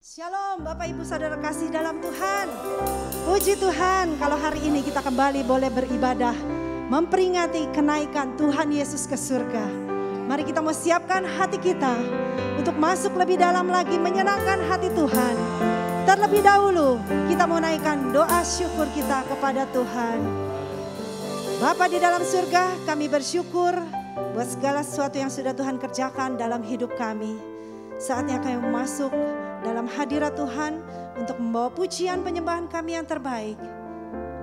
Shalom Bapak Ibu Saudara kasih dalam Tuhan. Puji Tuhan kalau hari ini kita kembali boleh beribadah, memperingati kenaikan Tuhan Yesus ke surga. Mari kita mau siapkan hati kita untuk masuk lebih dalam lagi menyenangkan hati Tuhan. Terlebih dahulu kita mau naikkan doa syukur kita kepada Tuhan. Bapa di dalam surga, kami bersyukur buat segala sesuatu yang sudah Tuhan kerjakan dalam hidup kami. Saatnya kami masuk dalam hadirat Tuhan untuk membawa pujian penyembahan kami yang terbaik.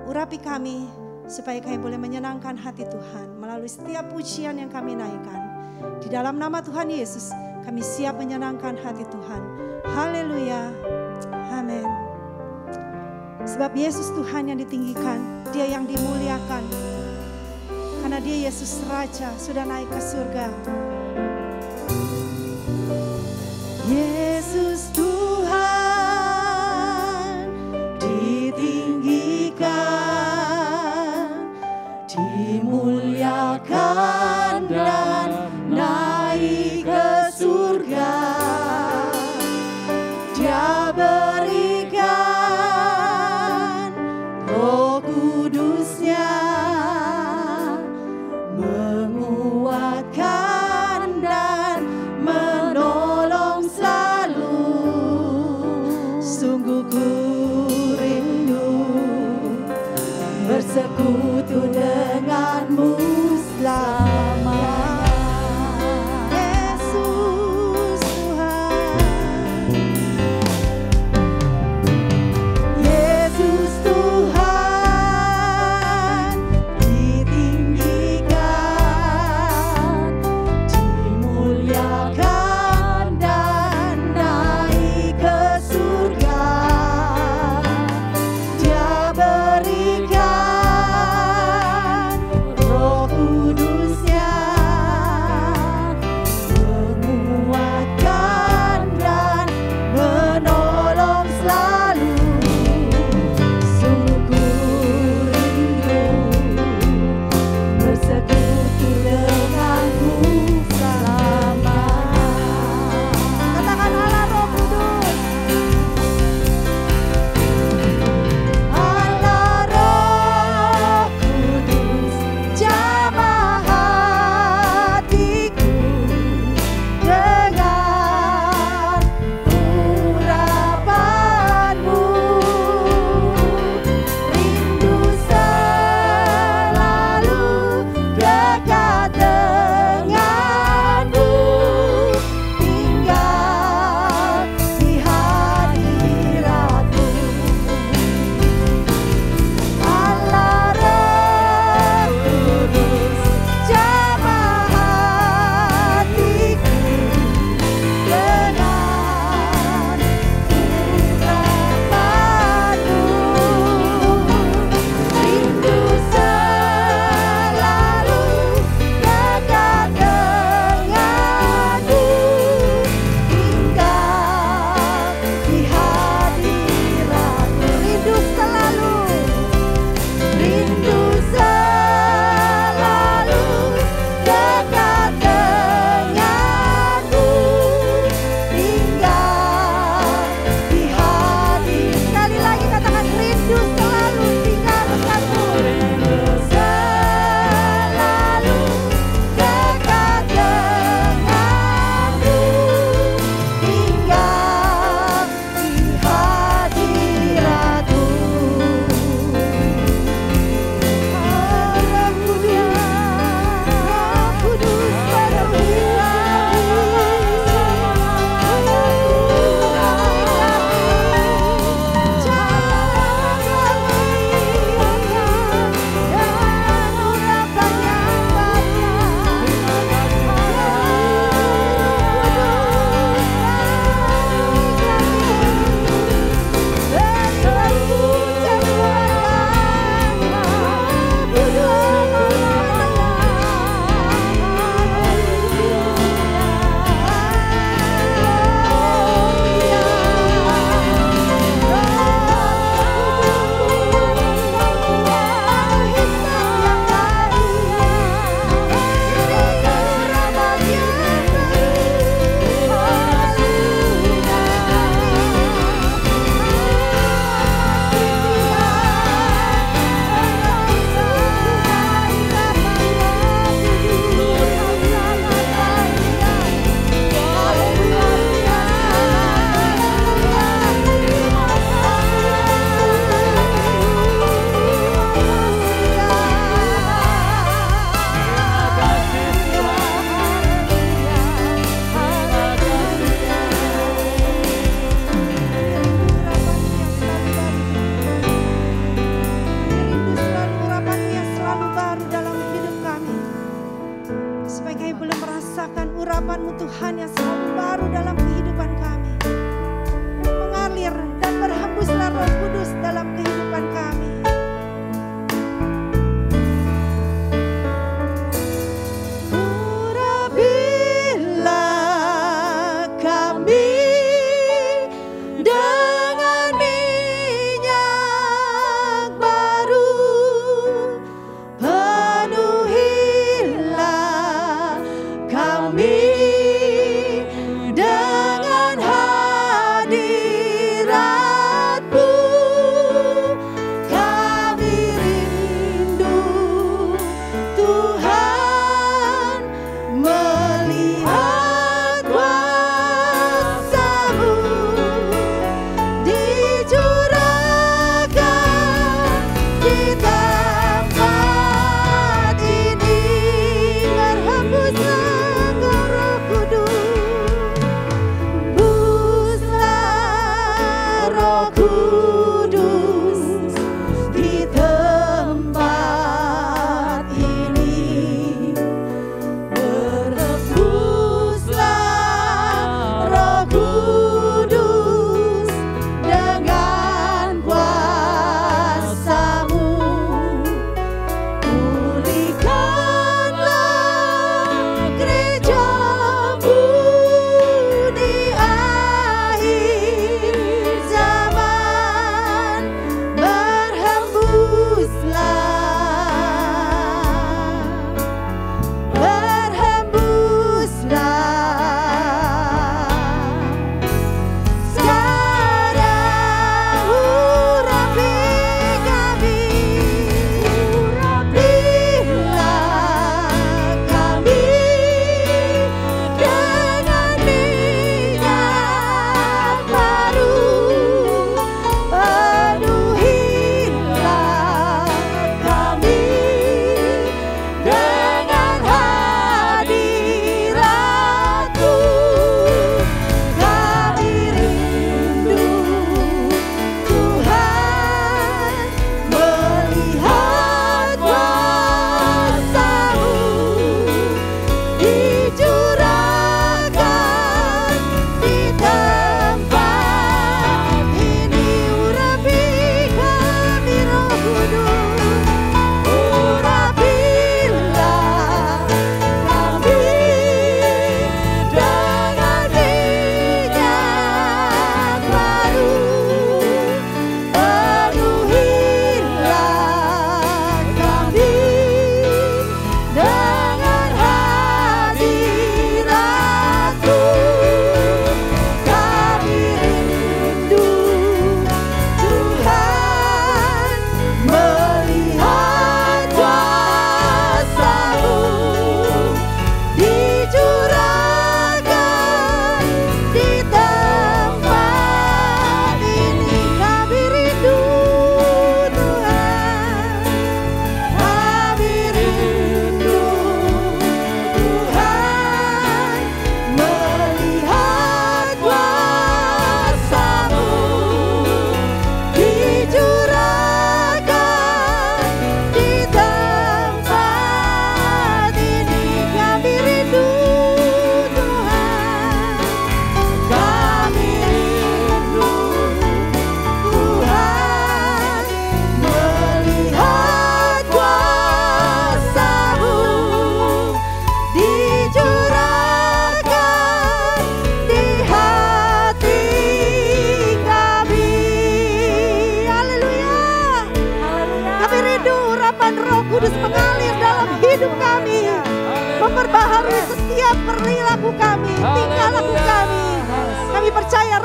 Urapi kami supaya kami boleh menyenangkan hati Tuhan melalui setiap pujian yang kami naikkan. Di dalam nama Tuhan Yesus kami siap menyenangkan hati Tuhan. Haleluya. Amin. Sebab Yesus Tuhan yang ditinggikan, Dia yang dimuliakan. Karena Dia Yesus Raja sudah naik ke surga. Yesus Tuhan ditinggikan, dimuliakan dan naik ke surga. Dia berikan Roh Kudus-Nya menguatkan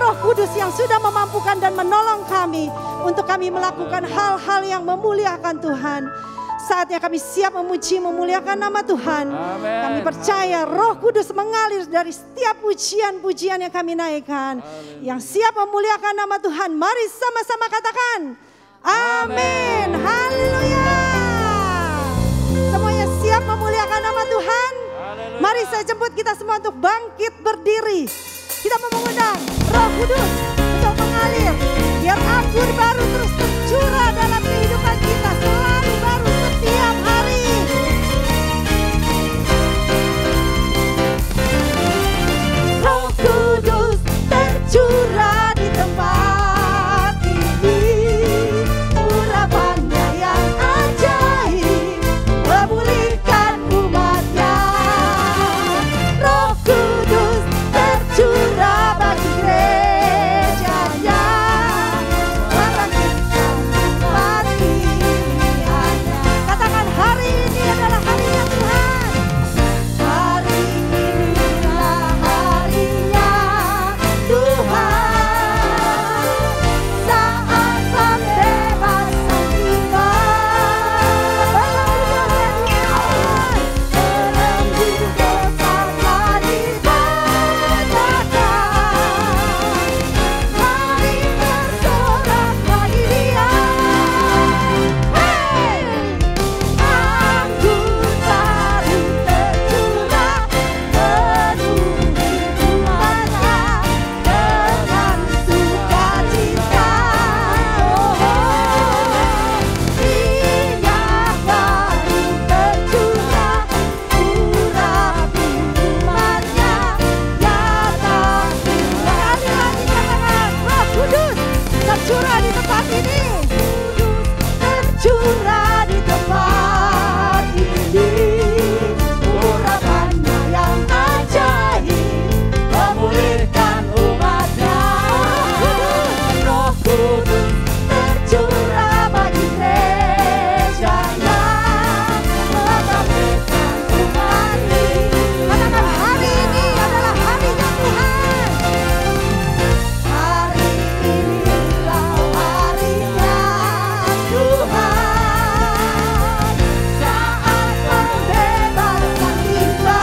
Roh Kudus yang sudah memampukan dan menolong kami untuk kami melakukan hal-hal yang memuliakan Tuhan. Saatnya kami siap memuji memuliakan nama Tuhan. Amen. Kami percaya Roh Kudus mengalir dari setiap pujian-pujian yang kami naikkan. Amen. Yang siap memuliakan nama Tuhan, mari sama-sama katakan amin. Haleluya. Semuanya siap memuliakan nama Tuhan. Haleluya. Mari saya jemput kita semua untuk bangkit berdiri. Kita mau mengundang Roh Kudus untuk mengalir. Biar anggur baru terus tercurah dalam kehidupan kita. Selalu baru setiap hari. Roh Kudus tercurah di tempat ini. Urapannya yang ajaib memulihkan umatnya. Roh Kudus tercurah bagi gerejanya, membangkitkan umat pilihannya. Katakan hari ini adalah harinya Tuhan. Hari inilah harinya Tuhan. Saat pembebasan tiba, belenggu besarnya dipatahkan. Mari bersorak bagi Dia. Hey! Anggur baru tercurah, penuhi umatnya dengan sukacita. Minyak baru tercurah, urapi umatnya. Nyata sekali lagi katakan Roh Kudus tercurah di tempat ini. Tercurah di tempat ini. Urapannya yang ajaib memulihkan umatnya. Roh Kudus tercurah bagi gerejanya, membangkitkan umat ini. Katakan hari ini adalah harinya Tuhan. Hari inilah harinya Tuhan. Saat pembebasan tiba,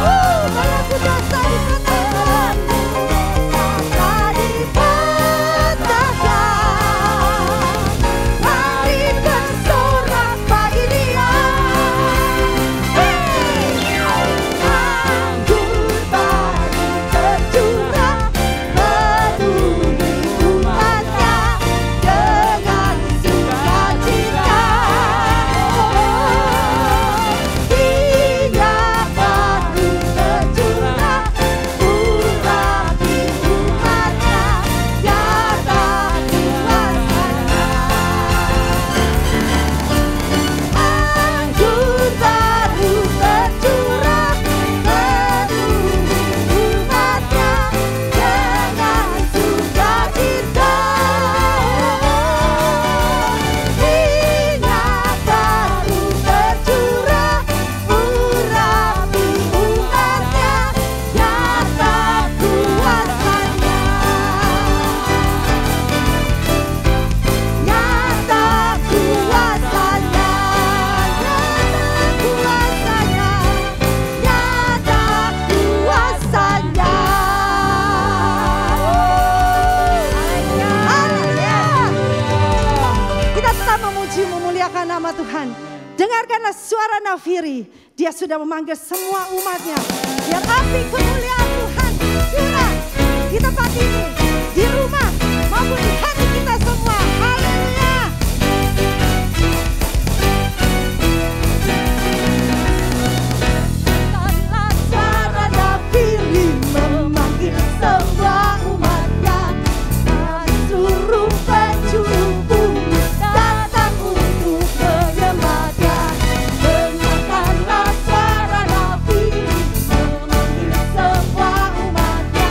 belenggu dosa dipatahkan, dosa dipatahkan. Mari bersorak bagi Dia. Hey! Anggur baru tercurah, penuhi umatnya dengan sukacita. Minyak baru tercurah, urapi umatnya, nyata kuasanya. Anggur baru tercurah, penuhi umatnya dengan sukacita. Minyak baru tercurah, urapi umatnya, nyata kuasanya. Nyata kuasanya, nyata kuasanya. Haleluya. Kita tetap memuji memuliakan nama Tuhan. Dengarkanlah suara nafiri. Dia sudah memanggil semua umatnya. Biar api kemuliaan Tuhan curah di tempat ini, di rumah maupun di hati kita semua. Haleluya. Dengarkanlah suara nafiri memanggil semua umatnya. Dari seluruh penjuru bumi datang untuk menyembah-Nya. Dengarkanlah suara nafiri memanggil semua umatnya.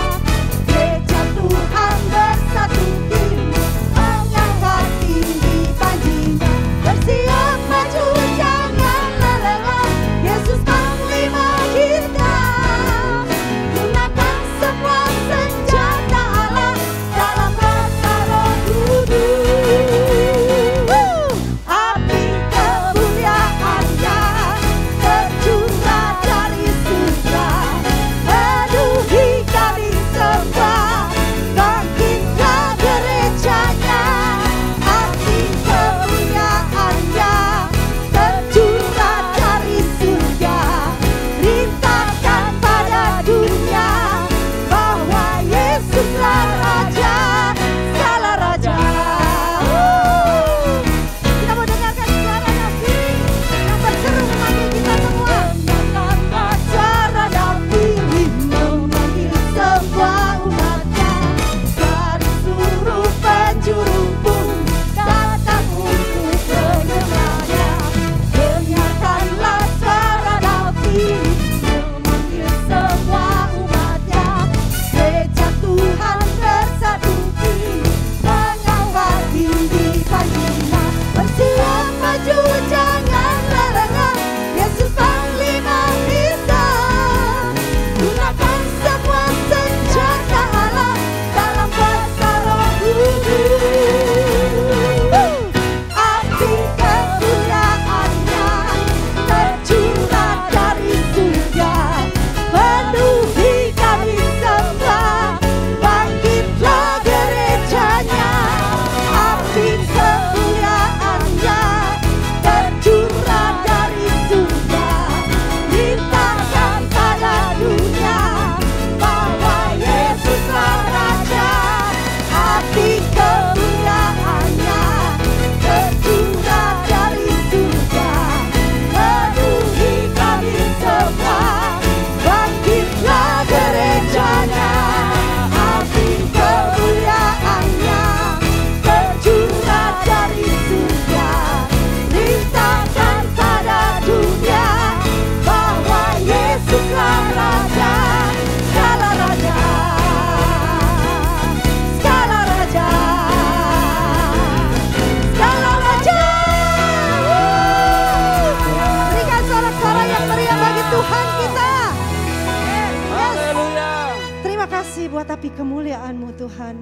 kemuliaan-Mu Tuhan.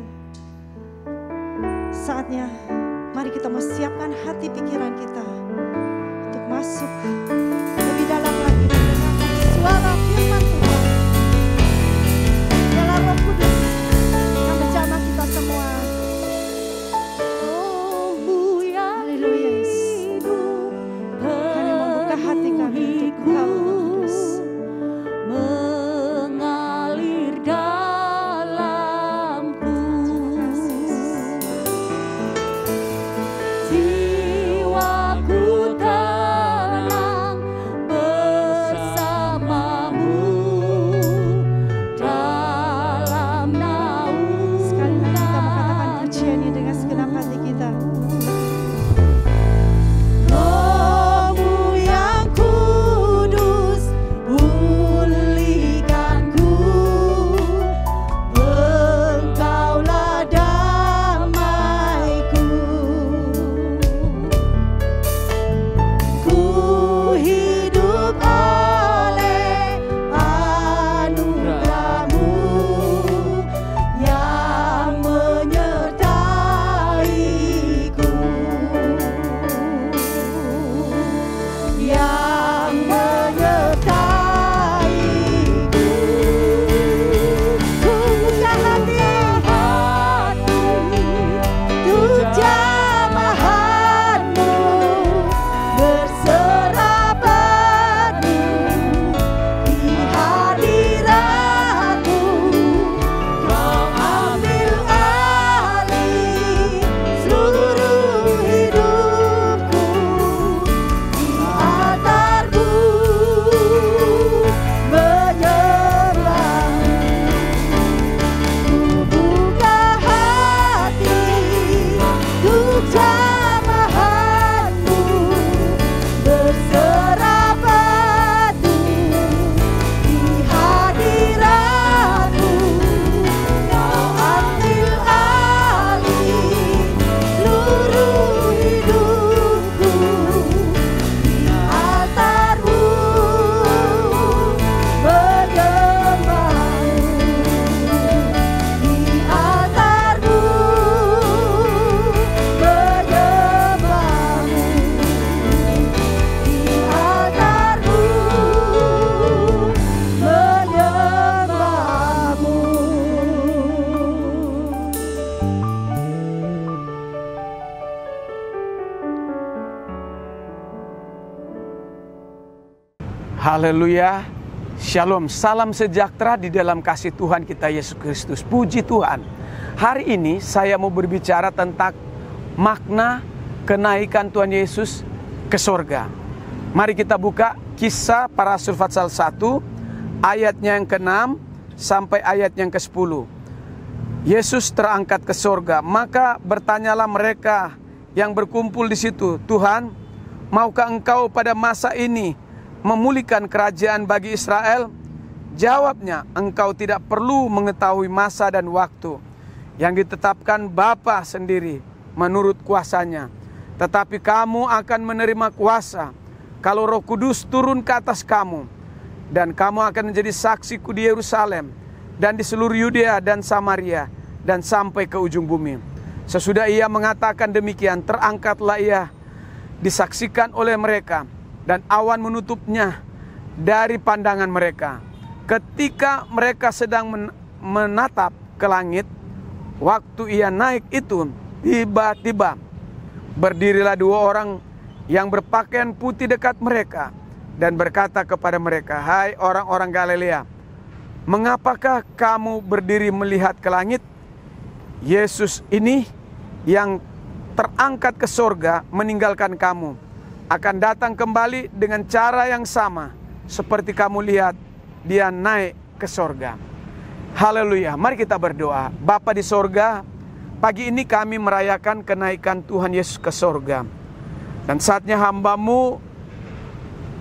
Saatnya mari kita mau siapkan hati pikiran kita untuk masuk lebih dalam lagi mendengarkan suara firman Tuhan. Biarlah Roh Kudus yang menjamah kita semua. Haleluya. Kami membuka hati kami untuk Engkau, Roh Kudus. Mengalir dalamku, jiwaku tenang bersamamu dalam naungan. Sekali lagi kita mau katakan pujian ini dengan segenap hati kita. Roh-Mu yang kudus pulihkanku, Engkaulah damaiku. Ku hidup oleh anugerah-Mu yang menyertaiku, yang menyertaiku. Ku buka hati untuk jamahan-Mu, berserah penuh di hadirat-Mu. Kau ambil alih seluruh hidupku, di altar-Ku menyembah-Mu. Ku buka hati untuk jamahan-Mu, berserah penuh di hadirat-Mu. Kau ambil alih seluruh hidupku, di altar-Mu menyembah-Mu, di altar-Mu menyembah-Mu, di altar-Mu menyembah-Mu. Haleluya. Shalom, salam sejahtera di dalam kasih Tuhan kita Yesus Kristus. Puji Tuhan. Hari ini saya mau berbicara tentang makna kenaikan Tuhan Yesus ke sorga. Mari kita buka Kisah Para Rasul pasal 1 ayatnya yang ke-6 sampai ayat yang ke-10. Yesus terangkat ke sorga, maka bertanyalah mereka yang berkumpul di situ, Tuhan, maukah Engkau pada masa ini memulihkan kerajaan bagi Israel? Jawabnya, Engkau tidak perlu mengetahui masa dan waktu yang ditetapkan Bapa sendiri menurut kuasanya. Tetapi kamu akan menerima kuasa kalau Roh Kudus turun ke atas kamu, dan kamu akan menjadi saksiku di Yerusalem dan di seluruh Yudea dan Samaria dan sampai ke ujung bumi. Sesudah ia mengatakan demikian, terangkatlah ia disaksikan oleh mereka, dan awan menutupnya dari pandangan mereka. Ketika mereka sedang menatap ke langit, waktu ia naik itu, tiba-tiba berdirilah dua orang yang berpakaian putih dekat mereka dan berkata kepada mereka, hai orang-orang Galilea, mengapakah kamu berdiri melihat ke langit? Yesus ini yang terangkat ke sorga meninggalkan kamu, akan datang kembali dengan cara yang sama seperti kamu lihat dia naik ke sorga. Haleluya. Mari kita berdoa. Bapa di sorga, pagi ini kami merayakan kenaikan Tuhan Yesus ke sorga. Dan saatnya hamba-Mu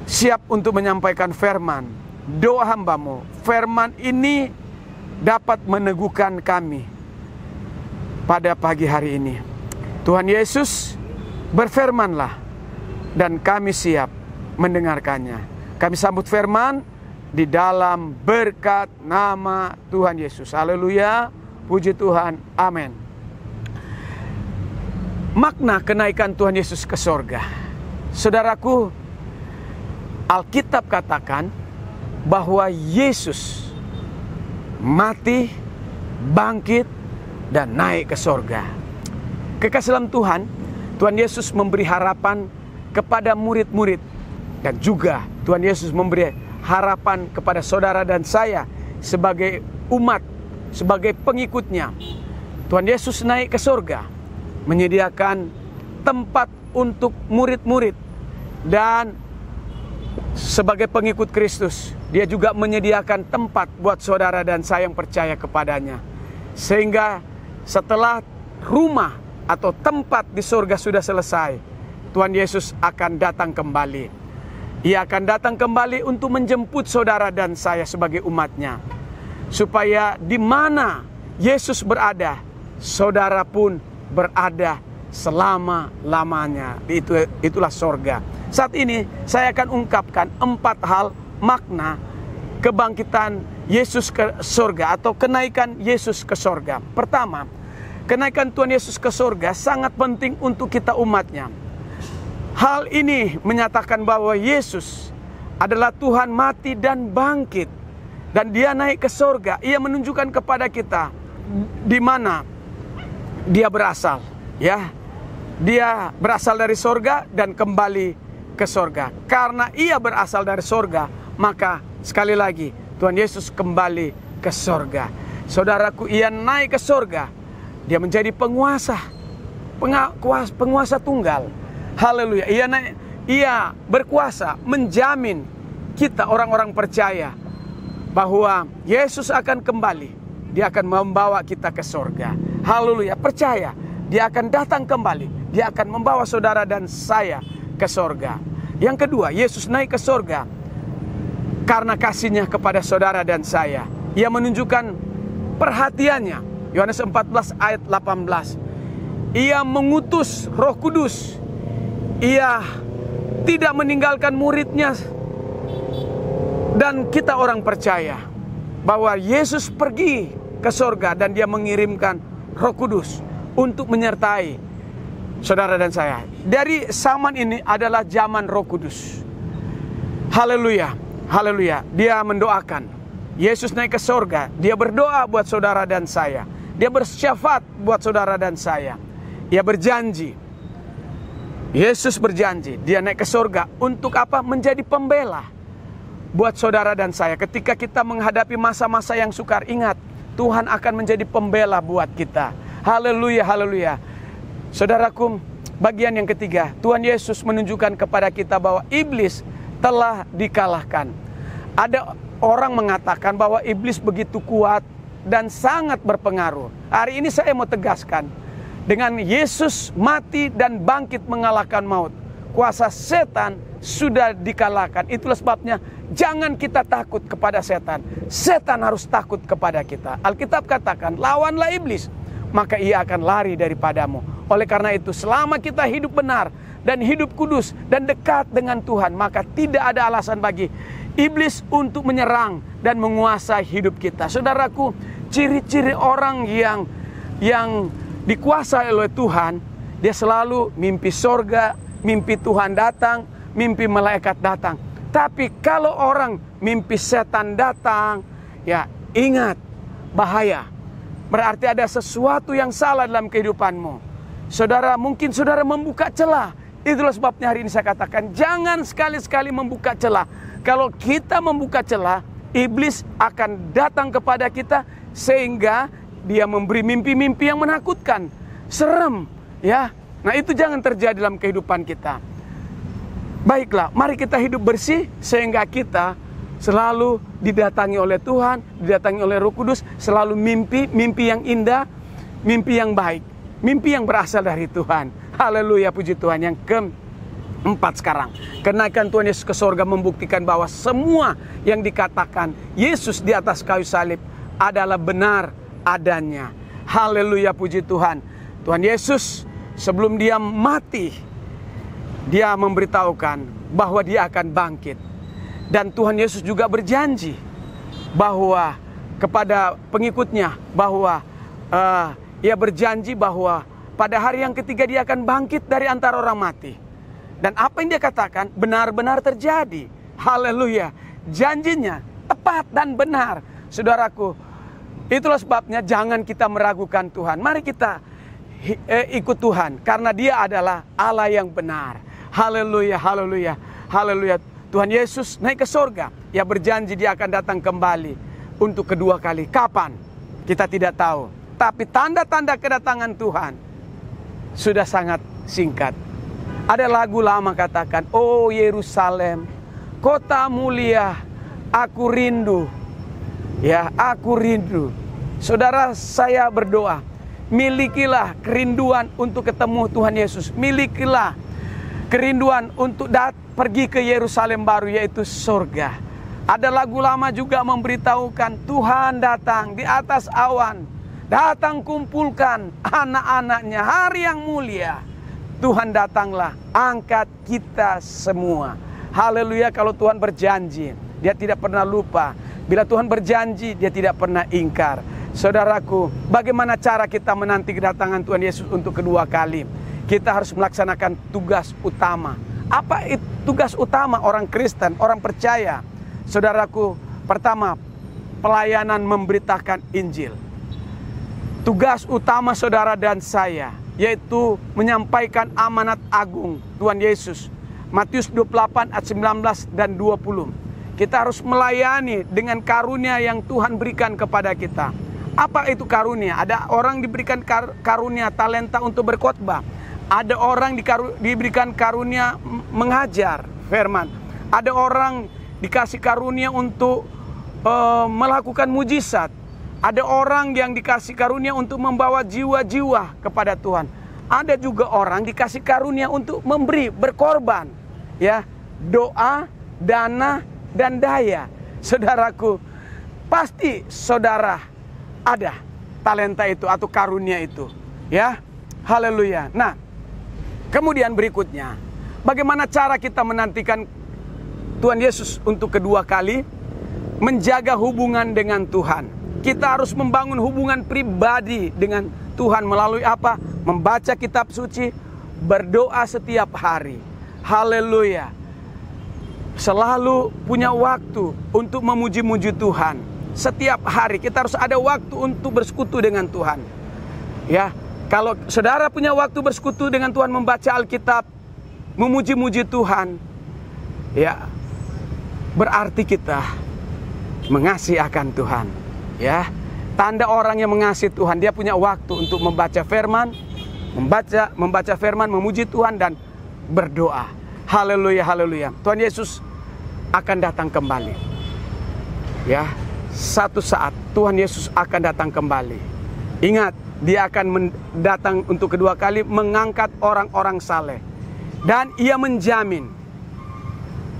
siap untuk menyampaikan firman. Doa hamba-Mu, firman ini dapat meneguhkan kami pada pagi hari ini. Tuhan Yesus, berfirmanlah, dan kami siap mendengarkannya. Kami sambut firman di dalam berkat nama Tuhan Yesus. Haleluya. puji Tuhan, amin. Makna kenaikan Tuhan Yesus ke sorga. Saudaraku, Alkitab katakan bahwa Yesus mati, bangkit, dan naik ke sorga. Kekasih dalam Tuhan, Tuhan Yesus memberi harapan kepada murid-murid. Dan juga Tuhan Yesus memberi harapan kepada saudara dan saya sebagai umat, sebagai pengikutnya. Tuhan Yesus naik ke sorga, menyediakan tempat untuk murid-murid. Dan sebagai pengikut Kristus, dia juga menyediakan tempat buat saudara dan saya yang percaya kepadanya. Sehingga setelah rumah atau tempat di sorga sudah selesai, Tuhan Yesus akan datang kembali. Ia akan datang kembali untuk menjemput saudara dan saya sebagai umatnya. Supaya di mana Yesus berada, saudara pun berada selama-lamanya. Itulah sorga. Saat ini saya akan ungkapkan 4 hal makna kebangkitan Yesus ke sorga atau kenaikan Yesus ke sorga. Pertama, kenaikan Tuhan Yesus ke sorga sangat penting untuk kita umatnya. Hal ini menyatakan bahwa Yesus adalah Tuhan mati dan bangkit. Dan dia naik ke sorga. Ia menunjukkan kepada kita di mana dia berasal. Ya, dia berasal dari sorga dan kembali ke sorga. Karena ia berasal dari sorga, maka sekali lagi Tuhan Yesus kembali ke sorga. Saudaraku, ia naik ke sorga. Dia menjadi penguasa tunggal. Haleluya. Ia berkuasa menjamin kita orang-orang percaya bahwa Yesus akan kembali. Dia akan membawa kita ke sorga. Haleluya. Percaya, dia akan datang kembali. Dia akan membawa saudara dan saya ke sorga. Yang kedua, Yesus naik ke sorga karena kasihnya kepada saudara dan saya. Ia menunjukkan perhatiannya. Yohanes 14 ayat 18. Ia mengutus Roh Kudus. Ia tidak meninggalkan muridnya. Dan kita orang percaya bahwa Yesus pergi ke sorga dan dia mengirimkan Roh Kudus untuk menyertai saudara dan saya. Dari zaman ini adalah zaman Roh Kudus. Haleluya, haleluya. Dia mendoakan. Yesus naik ke sorga. Dia berdoa buat saudara dan saya. Dia bersyafaat buat saudara dan saya. Ia berjanji. Yesus berjanji, dia naik ke sorga untuk apa? Menjadi pembela buat saudara dan saya. Ketika kita menghadapi masa-masa yang sukar, ingat, Tuhan akan menjadi pembela buat kita. Haleluya, haleluya. Saudaraku, bagian yang ketiga, Tuhan Yesus menunjukkan kepada kita bahwa iblis telah dikalahkan. Ada orang mengatakan bahwa iblis begitu kuat dan sangat berpengaruh. Hari ini saya mau tegaskan, dengan Yesus mati dan bangkit mengalahkan maut, kuasa setan sudah dikalahkan. Itulah sebabnya jangan kita takut kepada setan. Setan harus takut kepada kita. Alkitab katakan, lawanlah iblis, maka ia akan lari daripadamu. Oleh karena itu, selama kita hidup benar dan hidup kudus dan dekat dengan Tuhan, maka tidak ada alasan bagi iblis untuk menyerang dan menguasai hidup kita. Saudaraku, ciri-ciri orang yang dikuasai oleh Tuhan, dia selalu mimpi sorga, mimpi Tuhan datang, mimpi malaikat datang. Tapi kalau orang mimpi setan datang, ya ingat, bahaya. Berarti ada sesuatu yang salah dalam kehidupanmu. Saudara, mungkin saudara membuka celah. Itulah sebabnya hari ini saya katakan, jangan sekali-sekali membuka celah. Kalau kita membuka celah, iblis akan datang kepada kita sehingga dia memberi mimpi-mimpi yang menakutkan, serem, ya. Nah, itu jangan terjadi dalam kehidupan kita. Baiklah, mari kita hidup bersih sehingga kita selalu didatangi oleh Tuhan, didatangi oleh Roh Kudus, selalu mimpi yang indah, mimpi yang baik, mimpi yang berasal dari Tuhan. Haleluya, puji Tuhan. Yang keempat sekarang, kenaikan Tuhan Yesus ke sorga membuktikan bahwa semua yang dikatakan Yesus di atas kayu salib adalah benar adanya. Haleluya, puji Tuhan. Tuhan Yesus sebelum dia mati, dia memberitahukan bahwa dia akan bangkit. Dan Tuhan Yesus juga berjanji bahwa kepada pengikutnya bahwa ia berjanji bahwa pada hari yang ketiga dia akan bangkit dari antara orang mati. Dan apa yang dia katakan benar-benar terjadi. Haleluya. Janjinya tepat dan benar. Saudaraku, itulah sebabnya jangan kita meragukan Tuhan. Mari kita ikut Tuhan, karena dia adalah Allah yang benar. Haleluya, haleluya, haleluya. Tuhan Yesus naik ke surga. Ia berjanji dia akan datang kembali untuk kedua kali. Kapan? Kita tidak tahu. Tapi tanda-tanda kedatangan Tuhan sudah sangat singkat. Ada lagu lama katakan, "Oh Yerusalem, kota mulia, aku rindu." Ya, aku rindu. Saudara, saya berdoa, milikilah kerinduan untuk ketemu Tuhan Yesus. Milikilah kerinduan untuk pergi ke Yerusalem baru, yaitu surga. Ada lagu lama juga memberitahukan Tuhan datang di atas awan. Datang kumpulkan anak-anaknya, hari yang mulia. Tuhan datanglah, angkat kita semua. Haleluya, kalau Tuhan berjanji, dia tidak pernah lupa. Bila Tuhan berjanji, dia tidak pernah ingkar. Saudaraku, bagaimana cara kita menanti kedatangan Tuhan Yesus untuk kedua kali? Kita harus melaksanakan tugas utama. Apa itu tugas utama orang Kristen, orang percaya? Saudaraku, pertama, pelayanan memberitakan Injil. Tugas utama saudara dan saya, yaitu menyampaikan amanat agung Tuhan Yesus. Matius 28 ayat 19 dan 20. Kita harus melayani dengan karunia yang Tuhan berikan kepada kita. Apa itu karunia? Ada orang diberikan karunia talenta untuk berkhotbah. Ada orang diberikan karunia mengajar firman. Ada orang dikasih karunia untuk melakukan mujizat. Ada orang yang dikasih karunia untuk membawa jiwa-jiwa kepada Tuhan. Ada juga orang dikasih karunia untuk memberi, berkorban. Ya, doa, dana, dan daya. Saudaraku, pasti saudara ada talenta itu atau karunia itu. Ya, haleluya. Nah, kemudian berikutnya, bagaimana cara kita menantikan Tuhan Yesus untuk kedua kali? Menjaga hubungan dengan Tuhan. Kita harus membangun hubungan pribadi dengan Tuhan melalui apa? Membaca kitab suci, berdoa setiap hari. Haleluya. Selalu punya waktu untuk memuji-muji Tuhan. Setiap hari kita harus ada waktu untuk bersekutu dengan Tuhan. Ya, kalau saudara punya waktu bersekutu dengan Tuhan, membaca Alkitab, memuji-muji Tuhan, ya, berarti kita mengasihi akan Tuhan. Ya, tanda orang yang mengasihi Tuhan, dia punya waktu untuk membaca firman, membaca firman, memuji Tuhan dan berdoa. Haleluya, haleluya. Tuhan Yesus akan datang kembali. Ya, satu saat Tuhan Yesus akan datang kembali. Ingat, dia akan datang untuk kedua kali mengangkat orang-orang saleh. Dan ia menjamin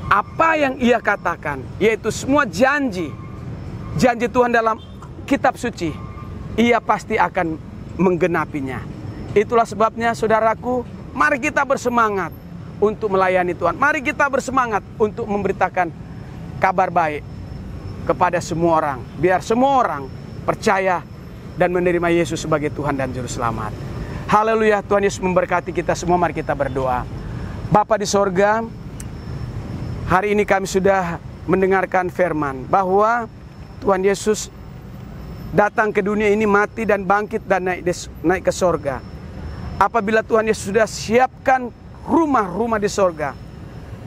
apa yang ia katakan, yaitu semua janji Tuhan dalam kitab suci, ia pasti akan menggenapinya. Itulah sebabnya saudaraku, mari kita bersemangat untuk melayani Tuhan. Mari kita bersemangat untuk memberitakan kabar baik kepada semua orang. Biar semua orang percaya dan menerima Yesus sebagai Tuhan dan Juru Selamat. Haleluya, Tuhan Yesus memberkati kita semua. Mari kita berdoa. Bapa di sorga, hari ini kami sudah mendengarkan firman bahwa Tuhan Yesus datang ke dunia ini, mati dan bangkit dan naik ke sorga. Apabila Tuhan Yesus sudah siapkan rumah-rumah di sorga,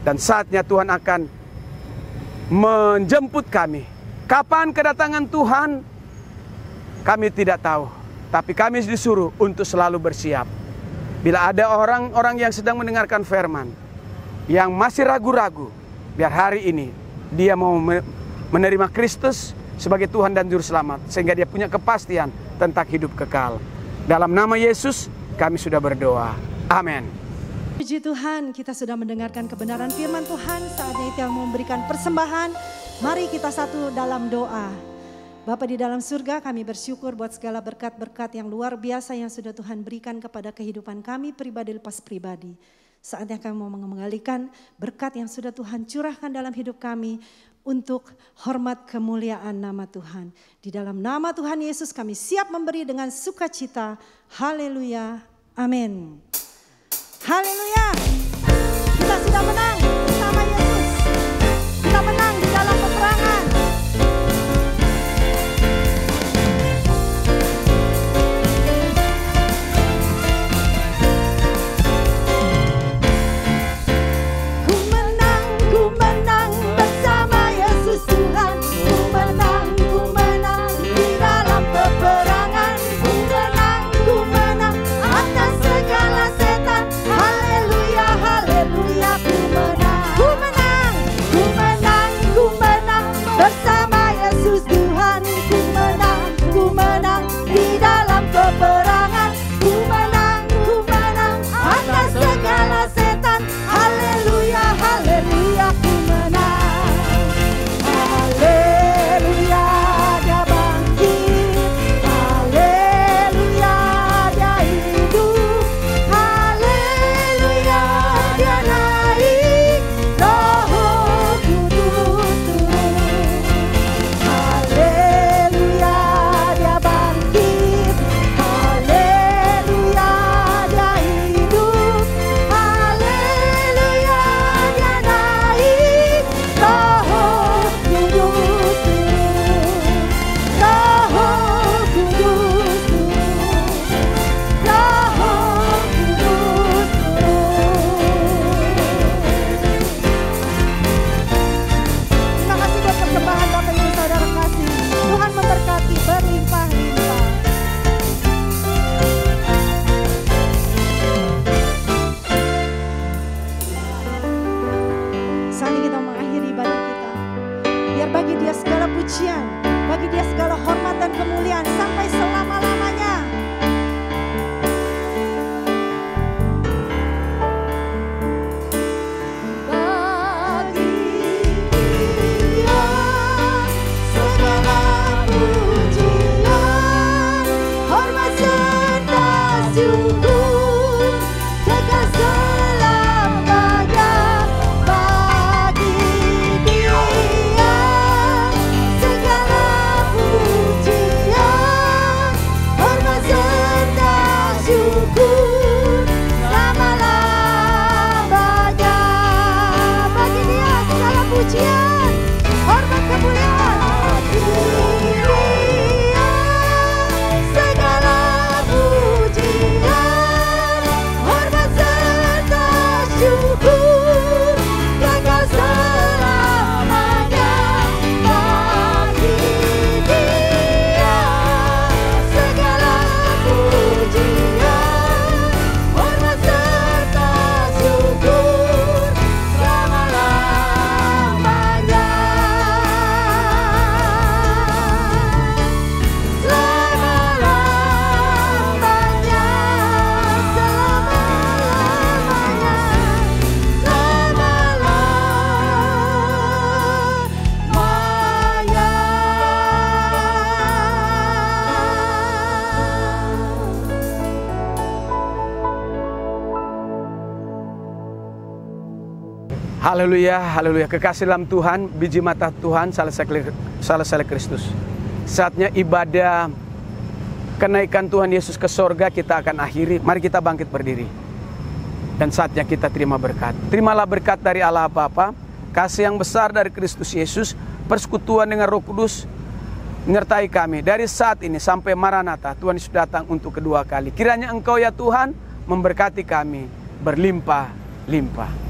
dan saatnya Tuhan akan menjemput kami. Kapan kedatangan Tuhan? Kami tidak tahu, tapi kami disuruh untuk selalu bersiap. Bila ada orang-orang yang sedang mendengarkan firman, yang masih ragu-ragu, biar hari ini dia mau menerima Kristus sebagai Tuhan dan Juru Selamat, sehingga dia punya kepastian tentang hidup kekal. Dalam nama Yesus kami sudah berdoa. Amin. Puji Tuhan, kita sudah mendengarkan kebenaran firman Tuhan. Saatnya kita memberikan persembahan. Mari kita satu dalam doa. Bapa di dalam surga, kami bersyukur buat segala berkat-berkat yang luar biasa yang sudah Tuhan berikan kepada kehidupan kami pribadi lepas pribadi. Saatnya kami mau mengembalikan berkat yang sudah Tuhan curahkan dalam hidup kami. untuk hormat kemuliaan nama Tuhan. Di dalam nama Tuhan Yesus kami siap memberi dengan sukacita. Haleluya. Amin. Haleluya. Kita sudah menang bersama Yesus. Kita menang di dalam peperangan. Ku menang bersama Yesus Tuhan. Ku menang di dalam peperangan. Ku menang atas segala setan. Haleluya, haleluya, ku menang. Ku menang bersama Yesus Tuhan. Ku menang di dalam peperangan. Ku menang atas segala setan. Haleluya, haleluya, ku menang. Haleluya, dia bangkit. Haleluya, dia hidup. Haleluya, dia naik. Roh Kudus turun. Haleluya, dia bangkit. Haleluya, dia hidup. Haleluya, dia naik. Roh Kudus turun. Roh Kudus turun. Roh Kudus turun. Terima kasih buat persembahan Bapak Ibu Saudara kasih. Tuhan memberkati berlimpah-limpah. Saat ini kita mengakhiri ibadah kita. Biar bagi Dia segala pujian, bagi Dia segala hormat dan kemuliaan sampai selama-lamanya. Bagi Dia segala pujian, hormat serta syukur, kekal selamanya. Bagi Dia segala pujian, hormat serta syukur, selama-lamanya. Bagi Dia segala pujian, hormat kemuliaan. Bagi Dia segala pujian, hormat serta syukur, kekal selamanya. Bagi Dia segala pujian, hormat serta syukur, selama-lamanya. Selama-lamanya, Haleluya, haleluya. Kekasih dalam Tuhan, biji mata Tuhan, salah Kristus. Saatnya ibadah kenaikan Tuhan Yesus ke sorga kita akan akhiri. Mari kita bangkit berdiri. Dan saatnya kita terima berkat. Terimalah berkat dari Allah Bapa, kasih yang besar dari Kristus Yesus, persekutuan dengan Roh Kudus menyertai kami dari saat ini sampai Maranatha. Tuhan Yesus datang untuk kedua kali. Kiranya Engkau ya Tuhan memberkati kami berlimpah-limpah.